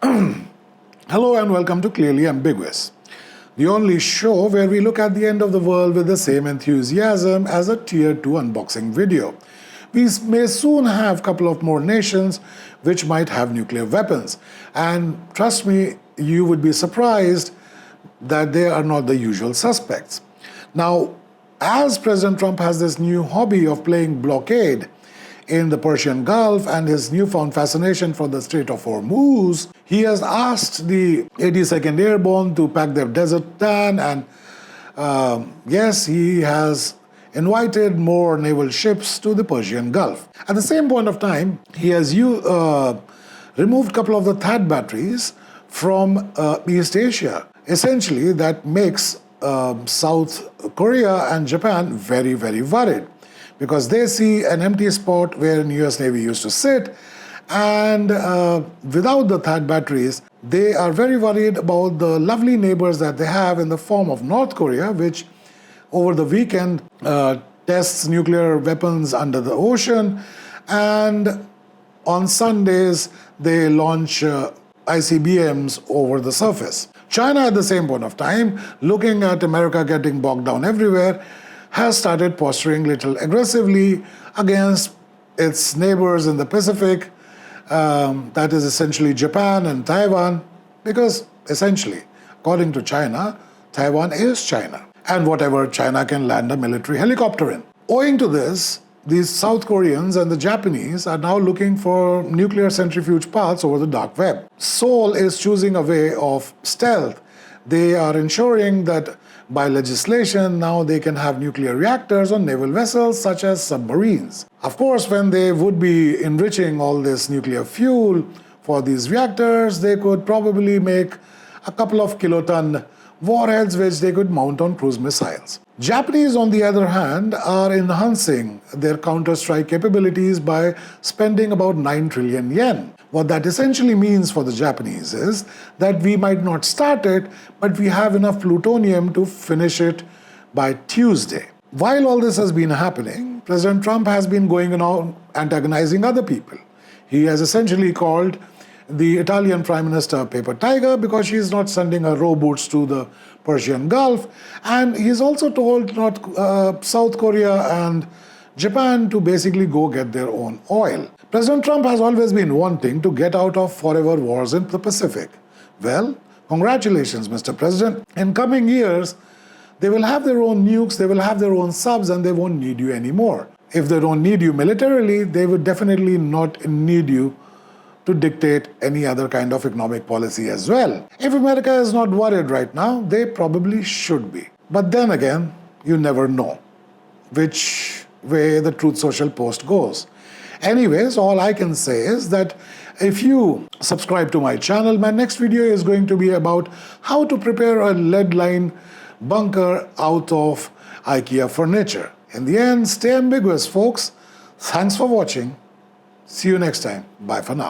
Hello and welcome to Clearly Ambiguous, the only show where we look at the end of the world with the same enthusiasm as a Tier 2 unboxing video. We may soon have a couple of more nations which might have nuclear weapons. And trust me, you would be surprised that they are not the usual suspects. Now, as President Trump has this new hobby of playing blockade in the Persian Gulf and his newfound fascination for the Strait of Hormuz, he has asked the 82nd Airborne to pack their desert tan, and yes, he has invited more naval ships to the Persian Gulf. At the same point of time, he has removed a couple of the THAAD batteries from East Asia. Essentially, that makes South Korea and Japan very, very worried, because they see an empty spot where the US Navy used to sit, and without the THAAD batteries, they are very worried about the lovely neighbors that they have in the form of North Korea, which over the weekend tests nuclear weapons under the ocean, and on Sundays they launch ICBMs over the surface. China, at the same point of time, looking at America getting bogged down everywhere, has started posturing a little aggressively against its neighbors in the Pacific, that is essentially Japan and Taiwan, because essentially, according to China, Taiwan is China, and whatever China can land a military helicopter in. Owing to this, these South Koreans and the Japanese are now looking for nuclear centrifuge paths over the dark web. Seoul is choosing a way of stealth. They are ensuring that by legislation, now they can have nuclear reactors on naval vessels such as submarines. Of course, when they would be enriching all this nuclear fuel for these reactors, they could probably make a couple of kiloton warheads which they could mount on cruise missiles. Japanese, on the other hand, are enhancing their counter-strike capabilities by spending about 9 trillion yen. What that essentially means for the Japanese is that we might not start it, but we have enough plutonium to finish it by Tuesday. While all this has been happening, President Trump has been going around antagonizing other people. He has essentially called the Italian Prime Minister Paper Tiger because she is not sending her rowboats to the Persian Gulf, and he's also told South Korea and Japan to basically go get their own oil. President Trump has always been wanting to get out of forever wars in the Pacific. Well, congratulations, Mr. President. In coming years, they will have their own nukes, they will have their own subs, and they won't need you anymore. If they don't need you militarily, they would definitely not need you to dictate any other kind of economic policy as well. If America is not worried right now, they probably should be. But then again, you never know which way the Truth Social post goes. Anyways, all I can say is that if you subscribe to my channel, my next video is going to be about how to prepare a lead line bunker out of IKEA furniture. In the end, stay ambiguous, folks. Thanks for watching. See you next time. Bye for now.